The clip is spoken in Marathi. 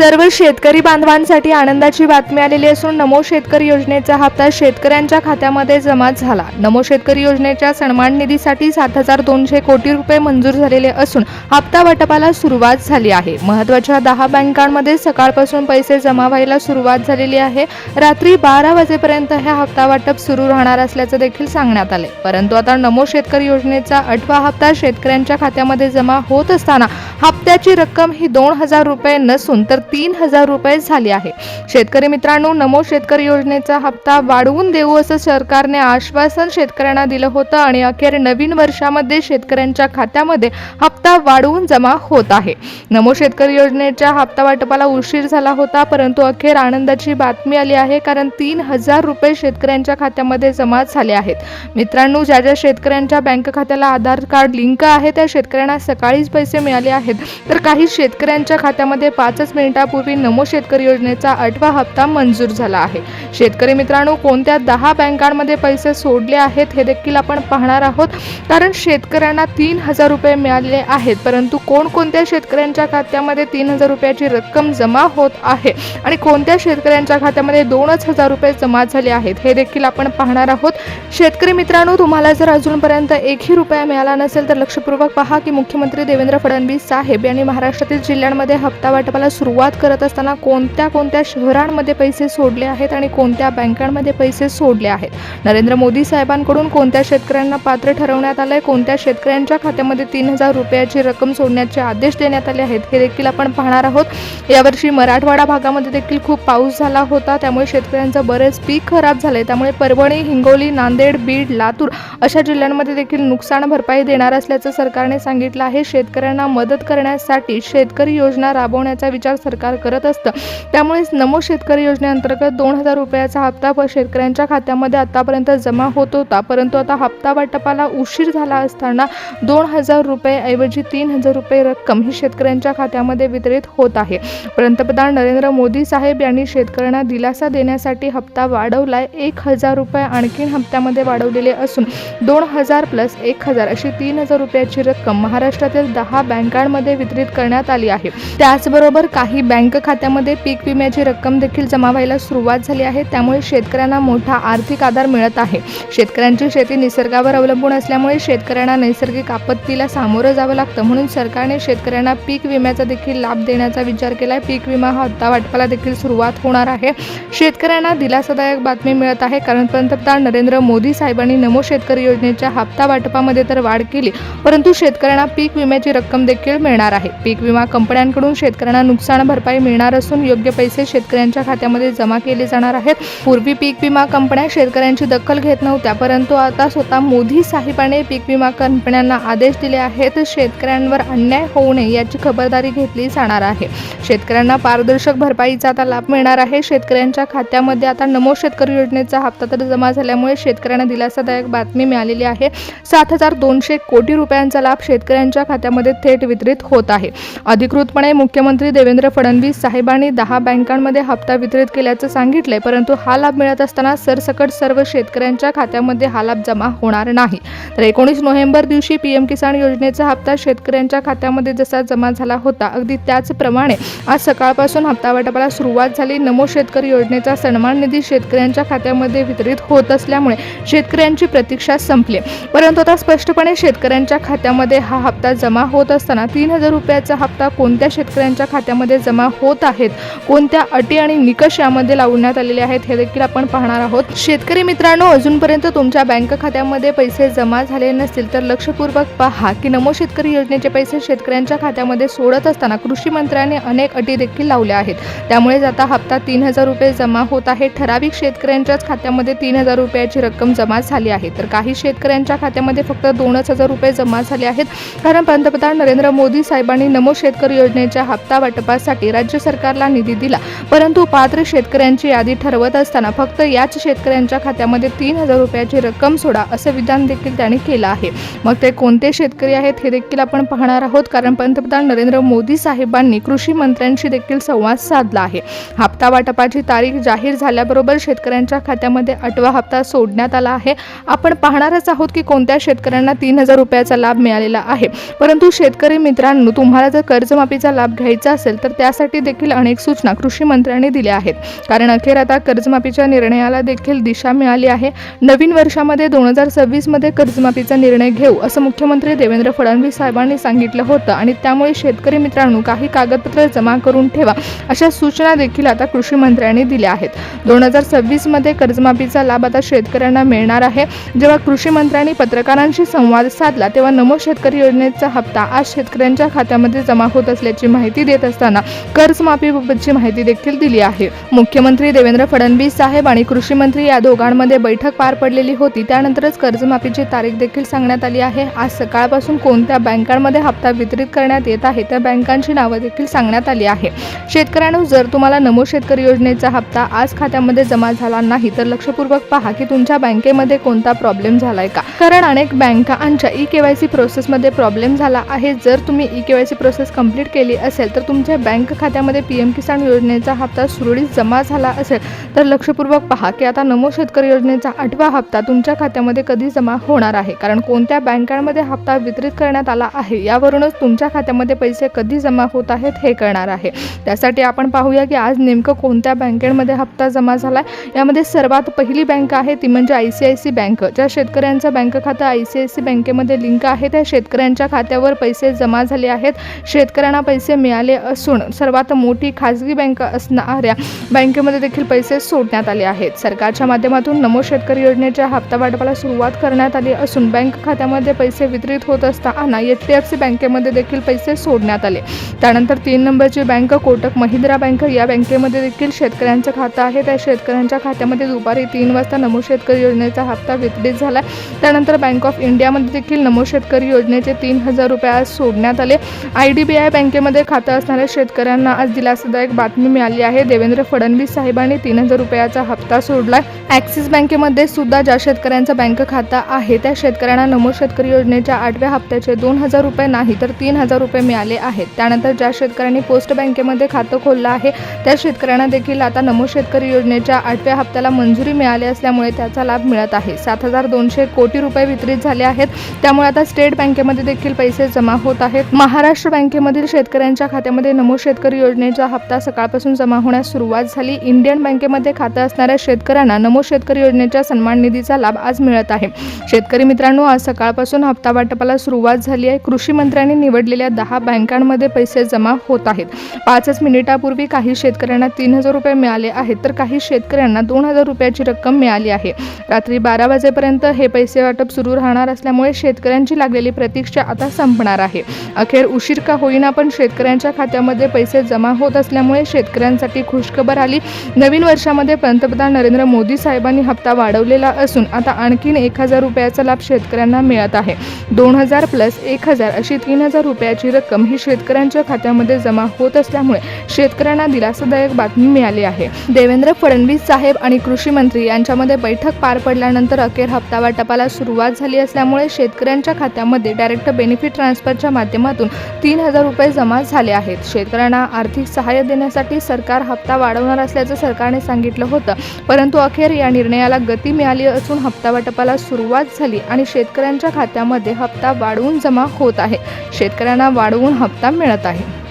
सर्व शेतकरी बांधवांसाठी आनंदाची बातमी आलेली असून नमो शेतकरी योजनेचा हप्ता शेतकऱ्यांच्या खात्यामध्ये जमा झाला। नमो शेतकरी योजनेच्या सन्मान निधीसाठी 7,200 कोटी रुपये मंजूर झालेले असून हप्ता वाटपाला सुरुवात झाली आहे। महत्त्वाच्या 10 बँकांमध्ये सकाळपासून पैसे जमा व्हायला सुरुवात झालेली आहे। रात्री 12 वाजेपर्यंत हे हप्ता वाटप सुरू राहणार असल्याचे देखील सांगण्यात आले। परंतु आता नमो शेतकरी योजनेचा 8वा हप्ता शेतकऱ्यांच्या खात्यामध्ये जमा होत असताना हप्त्याची रक्कम ही 2,000 रुपये नसून तर 3,000 रुपये झाली आहे। शेतकरी मित्रांनो, नमो शेतकरी योजनेचा हप्ता वाढवून देऊ असं सरकारने आश्वासन शेतकऱ्यांना दिलं होतं आणि अखेर नवीन वर्षामध्ये शेतकऱ्यांच्या खात्यामध्ये हप्ता वाढवून जमा होत आहे। नमो शेतकरी योजनेच्या हप्ता वाटपाला उशीर झाला होता, परंतु अखेर आनंदाची बातमी आली आहे, कारण 3,000 रुपये शेतकऱ्यांच्या खात्यामध्ये जमा झाले आहेत। मित्रांनो, ज्या शेतकऱ्यांच्या बँक खात्याला आधार कार्ड लिंक आहे त्या शेतकऱ्यांना सकाळीच पैसे मिळाले आहेत, तर काही शेतकऱ्यांच्या खात्यामध्ये 5 मिनिटांपूर्वी नमो शेतकरी योजनेचा 8वा हप्ता मंजूर झाला आहे। शेतकरी मित्रांनो, कोणत्या 10 बँकांमध्ये पैसे सोडले आहेत हे देखील आपण पाहणार आहोत, कारण शेतकऱ्यांना 3,000 रुपये मिळाले आहेत, परंतु कोणकोणत्या शेतकऱ्यांच्या खात्यामध्ये 3,000 रुपयाची रक्कम जमा होत आहे आणि कोणत्या शेतकऱ्यांच्या खात्यामध्ये 2,000 रुपये जमा झाले आहेत हे देखील आपण पाहणार आहोत। शेतकरी मित्रांनो, तुम्हाला जर अजूनपर्यंत 1ही रुपया मिळाला नसेल तर लक्षपूर्वक पहा की मुख्यमंत्री देवेंद्र फडणवीस साहेब यांनी महाराष्ट्रातील जिल्ह्यांमध्ये हप्ता वाटपाला सुरुवात करत असताना कोणत्या शहरांमध्ये पैसे सोडले आहेत आणि कोणत्या बँकांमध्ये पैसे सोडले आहेत। नरेंद्र मोदी साहेबांकडून कोणत्या शेतकऱ्यांना पात्र ठरवण्यात आले, कोणत्या शेतकऱ्यांच्या खात्यामध्ये 3,000 रुपयाची रक्कम सोडण्याचे आदेश देण्यात आले आहेत हे देखील आपण पाहणार आहोत। यावर्षी मराठवाडा भागामध्ये देखील खूप पाऊस झाला होता, त्यामुळे शेतकऱ्यांचं बरेच पीक खराब झाले। त्यामुळे परभणी, हिंगोली, नांदेड, बीड, लातूर अशा जिल्ह्यांमध्ये देखील नुकसान भरपाई देणार असल्याचं सरकारने सांगितलं आहे। शेतकऱ्यांना मदत करण्यासाठी शेतकरी योजना राबवण्याचा विचार सरकार करत असतं, त्यामुळे नमो शेतकरी योजनेअंतर्गत 2,000 रुपयाचा हप्ता शेतकऱ्यांच्या खात्यामध्ये आतापर्यंत जमा होत होता, परंतु आता हप्ता वाटपाला उशीर झाला असताना 2,000 रुपये ऐवजी 3,000 रुपये रक्कम ही शेतकऱ्यांच्या खात्यामध्ये वितरित होत आहे। पंतप्रधान नरेंद्र मोदी साहेब यांनी शेतकऱ्यांना दिलासा देण्यासाठी हप्ता वाढवलाय। 1,000 रुपये आणखी हप्त्यामध्ये वाढवलेले असून 2,000 + 1,000 अशी 3,000 रुपयाची रक्कम महाराष्ट्रातील 10 बँकांमध्ये वितरित करण्यात आली आहे। त्याचबरोबर काही बँक खात्यामध्ये पीक विम्याची रक्कम देखील जमा व्हायला सुरुवात झाली आहे, त्यामुळे शेतकऱ्यांना मोठा आर्थिक आधार मिळत आहे। शेतकऱ्यांची शेती निसर्गावर अवलंबून असल्यामुळे शेतकऱ्यांना नैसर्गिक आपत्तीला सामोरं जावं लागतं, म्हणून सरकारने शेतकऱ्यांना पीक विम्याचा देखील लाभ देण्याचा विचार केलाय। पीक विमा हप्ता वाटपाला देखील सुरुवात होणार आहे। शेतकऱ्यांना दिलासादायक बातमी मिळत आहे, कारण पंतप्रधान नरेंद्र मोदी साहेबांनी नमो शेतकरी योजनेच्या हप्ता वाटपामध्ये तर वाढ केली, परंतु शेतकऱ्यांना पीक विम्याची रक्कम देखील मिळणार आहे। पीक विमा कंपन्यांकडून शेतकऱ्यांना नुकसान भरपाई मिळणार असून योग्य पैसे शेतकऱ्यांच्या खात्यामध्ये जमा केले जाणार आहेत। पूर्वी पीक विमा कंपन्या शेतकऱ्यांची दखल घेत नव्हत्या, परंतु आता स्वतः मोदी साहेबांनी पीक विमा कंपन्यांना आदेश दिले आहेत। शेतकऱ्यांवर अन्याय होऊ नये याची खबरदारी घेतली जाणार आहे। शेतकऱ्यांना पारदर्शक भरपाईचा आता लाभ मिळणार आहे। शेतकऱ्यांच्या खात्यामध्ये आता नमो शेतकरी योजनेचा हप्ता तर जमा झाल्यामुळे शेतकऱ्यांना दिलासादायक बातमी मिळालेली आहे। 7,200 कोटी रुपयांचा लाभ शेतकऱ्यांच्या खात्यामध्ये थेट वितरित होत आहे। अधिकृतपणे मुख्यमंत्री देवेंद्र फडणवीस साहेबांनी 10 बँकांमध्ये हप्ता वितरित केल्याचं सांगितलंय, परंतु हा लाभ मिळत असताना सरसकट सर्व शेतकऱ्यांच्या खात्यामध्ये हा लाभ जमा होणार नाही। तर 19 नोव्हेंबर दिवशी पीएम किसान योजनेचा हप्ता शेतकऱ्यांच्या खात्यामध्ये जसा जमा झाला होता, अगदी त्याचप्रमाणे आज सकाळपासून हप्ता वाटपाला सुरुवात झाली। नमो शेतकरी योजनेचा सन्मान निधी शेतकऱ्यांच्या खात्यामध्ये वितरित होत असल्यामुळे शेतकऱ्यांची प्रतीक्षा संपली, परंतु आता स्पष्टपणे शेतकऱ्यांच्या खात्यामध्ये हा हप्ता जमा होत असताना 3,000 रुपयाचा हप्ता कोणत्या शेतकऱ्यांच्या खात्यामध्ये जमा होत आहेत, कोणत्या अटी आणि निकष यामध्ये लावण्यात आलेले आहेत हे देखील आपण पाहणार आहोत। शेतकरी मित्रांनो, अजूनपर्यंत तुमच्या बँक खात्यामध्ये पैसे जमा झाले नसतील तर लक्षपूर्वक पहा की नमो शेतकरी योजनेचे पैसे शेतकऱ्यांच्या खात्यामध्ये सोडत असताना कृषी मंत्र्यांनी अनेक अटी देखील लावल्या आहेत। त्यामुळे आता हप्ता 3,000 रुपये जमा होत आहे। ठराविक शेतकऱ्यांच्याच खात्यामध्ये 3,000 रुपयाची रक्कम जमा झाली आहे, तर काही शेतकऱ्यांच्या खात्यामध्ये फक्त 2,000 रुपये जमा झाले आहेत, कारण पंतप्रधान नरेंद्र मोदी साहेबांनी नमो शेतकरी योजनेच्या हप्ता वाटपासाठी राज्य सरकारला निधी दिला, परंतु पात्र शेतकऱ्यांची यादी ठरवत असताना फक्त याच शेतकऱ्यांच्या खात्यामध्ये 3,000 रुपयाची रक्कम सोडा असं विधान देखील त्यांनी केलं आहे। मग ते कोणते शेतकरी आहेत हे देखील आपण पाहणार आहोत, कारण पंतप्रधान नरेंद्र मोदी साहेबांनी कृषी मंत्र्यांशी देखील संवाद साधला आहे। हप्ता वाटपाची तारीख जाहीर झाल्याबरोबर शेतकऱ्यांच्या खात्यामध्ये 8वा हप्ता सोडण्यात आला आहे। आपण पाहणारच आहोत की कोणत्या शेतकऱ्यांना 3,000 रुपयाचा लाभ मिळालेला आहे, परंतु शेतकरी मित्रांनो, तुम्हाला जर कर्जमाफीचा लाभ घ्यायचा असेल तर त्या त्यासाठी देखील अनेक सूचना कृषी मंत्र्यांनी दिल्या आहेत. कारण अखेर आता कर्जमाफीच्या निर्णयाला देखील दिशा मिळाली आहे. नवीन वर्षामध्ये 2026 मध्ये कर्जमाफीचा निर्णय घेऊ असं मुख्यमंत्री देवेंद्र फडणवीस साहेबांनी सांगितलं होतं आणि त्यामुळे शेतकरी मित्रांनो काही कागदपत्र जमा करून ठेवा अशा सूचना देखील आता कृषी मंत्र्यांनी दिल्या आहेत. 2026 मध्ये कर्जमाफीचा लाभ आता शेतकऱ्यांना मिळणार आहे. जेव्हा कृषी मंत्र्यांनी पत्रकारांशी संवाद साधला तेव्हा नमो शेतकरी योजनेचा हप्ता आज शेतकऱ्यांच्या खात्यामध्ये जमा होत असल्याची माहिती देत असताना कर्जमाफीबाबतची माहिती देखील दिली आहे. मुख्यमंत्री देवेंद्र फडणवीस साहेब आणि कृषी मंत्री या दोघांमध्ये बैठक पार पडलेली होती. त्यानंतरच कर्जमाफीची तारीख देखील सांगण्यात आली आहे. आज सकाळपासून कोणत्या बँकांमध्ये हप्ता वितरित करण्यात येत आहे त्या बँकांची नावं देखील सांगण्यात आली आहे. शेतकऱ्यांनो, जर तुम्हाला नमो शेतकरी योजनेचा हप्ता आज खात्यामध्ये जमा झाला नाही तर लक्षपूर्वक पहा की तुमच्या बँकेमध्ये कोणता प्रॉब्लेम झालाय का. कारण अनेक बँकांच्या ई-केवायसी प्रोसेसमध्ये प्रॉब्लेम झाला आहे. जर तुम्ही ई-केवायसी प्रोसेस कंप्लीट केली असेल तर तुमच्या बँक खात्यामध्ये पीएम किसान योजनेचा हप्ता सुरळीत जमा झाला असेल तर लक्षपूर्वक पहा की आता नमो शेतकरी योजनेचा 8वा हप्ता तुमच्या खात्यामध्ये कधी जमा होणार आहे. कारण कोणत्या बँकांमध्ये हप्ता वितरित करण्यात आला आहे यावरूनच तुमच्या खात्यामध्ये पैसे कधी जमा होत आहेत हे कळणार आहे. त्यासाठी आपण पाहूया की आज नेमकं कोणत्या बँकेमध्ये हप्ता जमा झालाय. यामध्ये सर्वात पहिली बँक आहे ती म्हणजे ICICI बँक. ज्या शेतकऱ्यांचं बँक खातं ICICI बँकेमध्ये लिंक आहे त्या शेतकऱ्यांच्या खात्यावर पैसे जमा झाले आहेत. शेतकऱ्यांना पैसे मिळाले असून सर्वात मोठी खाजगी बँक असणाऱ्या बँकेमध्ये देखील पैसे सोडण्यात आले आहेत. सरकारच्या माध्यमातून नमो शेतकरी योजनेच्या हप्ता वाटपाला सुरुवात करण्यात आली असून बँक खात्यामध्ये पैसे वितरित होत असताना HDFC बँकेमध्ये देखील पैसे सोडण्यात आले. त्यानंतर 3 नंबरची बँक कोटक महिंद्रा बँक. या बँकेमध्ये देखील शेतकऱ्यांचं खातं आहे. त्या शेतकऱ्यांच्या खात्यामध्ये दुपारी 3 वाजता नमो शेतकरी योजनेचा हप्ता वितरित झाला. त्यानंतर बँक ऑफ इंडियामध्ये देखील नमो शेतकरी योजनेचे 3000 रुपये आज सोडण्यात आले. IDBI बँकेमध्ये खातं असणाऱ्या शेतकऱ्यांना आज दिलासादायक बातमी मिळाली आहे. देवेंद्र फडणवीस साहेबांनी 3000 रुपयाचा हप्ता सोडलाय. ॲक्सिस बँकेमध्ये सुद्धा ज्या शेतकऱ्यांचं बँक खातं आहे त्या शेतकऱ्यांना नमो शेतकरी योजनेच्या 8व्या हप्त्याचे 2000 रुपये नाही तर 3000 रुपये मिळाले आहेत. त्यानंतर ज्या शेतकऱ्यांनी पोस्ट बँकेमध्ये खातं खोललं आहे त्या शेतकऱ्यांना देखील आता नमो शेतकरी योजनेच्या 8व्या हप्त्याला मंजुरी मिळाली असल्यामुळे त्याचा लाभ मिळत आहे. 7200 कोटी रुपये वितरित झाले आहेत. त्यामुळे आता स्टेट बँकेमध्ये देखील पैसे जमा होत आहेत. महाराष्ट्र बँकेमधील शेतकऱ्यांच्या खात्यामध्ये नमो शेतकरी योजनेचा हप्ता सकाळपासून जमा होण्यास सुरुवात झाली. इंडियन बँकेमध्ये खातं असणाऱ्या शेतकऱ्यांना नमो शेतकरी योजनेच्या सन्मान निधीचा लाभ आज मिळत आहे. शेतकरी मित्रांनो, आज सकाळपासून हप्ता वाटपाला सुरुवात झाली आहे. कृषी मंत्र्यांनी निवडलेल्या 10 बँकांमध्ये पैसे जमा होत आहेत. 5 मिनिटापूर्वी काही शेतकऱ्यांना 3000 रुपये मिळाले आहेत तर काही शेतकऱ्यांना 2000 रुपयाची रक्कम मिळाली आहे. रात्री 12 वाजेपर्यंत हे पैसे वाटप सुरू राहणार असल्यामुळे शेतकऱ्यांची लागलेली प्रतीक्षा आता संपणार आहे. अखेर उशीर का होईना पण शेतकऱ्यांच्या खात्यामध्ये पैसे जमा होत असल्यामुळे शेतकऱ्यांसाठी खुशखबर आली. नवीन वर्षामध्ये पंतप्रधान नरेंद्र मोदी साहेबांनी हप्ता वाढवलेला असून आता आणखीन 1000 रुपयाचा लाभ शेतकऱ्यांना मिळत आहे. 2000 प्लस 1000 अशी 3000 रुपयाची रक्कम ही शेतकऱ्यांच्या खात्यामध्ये जमा होत असल्यामुळे शेतकऱ्यांना दिलासादायक बातमी मिळाली आहे. देवेंद्र फडणवीस साहेब आणि कृषी मंत्री यांच्यामध्ये बैठक पार पडल्यानंतर अखेर हप्ता वाटपाला सुरुवात झाली असल्यामुळे शेतकऱ्यांच्या खात्यामध्ये डायरेक्ट बेनिफिट ट्रान्सफरच्या माध्यमातून 3000 रुपये जमा झाले आहेत. शेतकऱ्यांना आर्थिक सहाय्य देण्यासाठी सरकार हप्ता वाढवणार असल्याचं सरकारने सांगितलं होतं, परंतु अखेर या निर्णयाला गती मिळाली असून हप्ता वाटपाला सुरुवात झाली आणि शेतकऱ्यांच्या खात्यामध्ये हप्ता वाढवून जमा होत आहे. शेतकऱ्यांना वाढवून हप्ता मिळत आहे.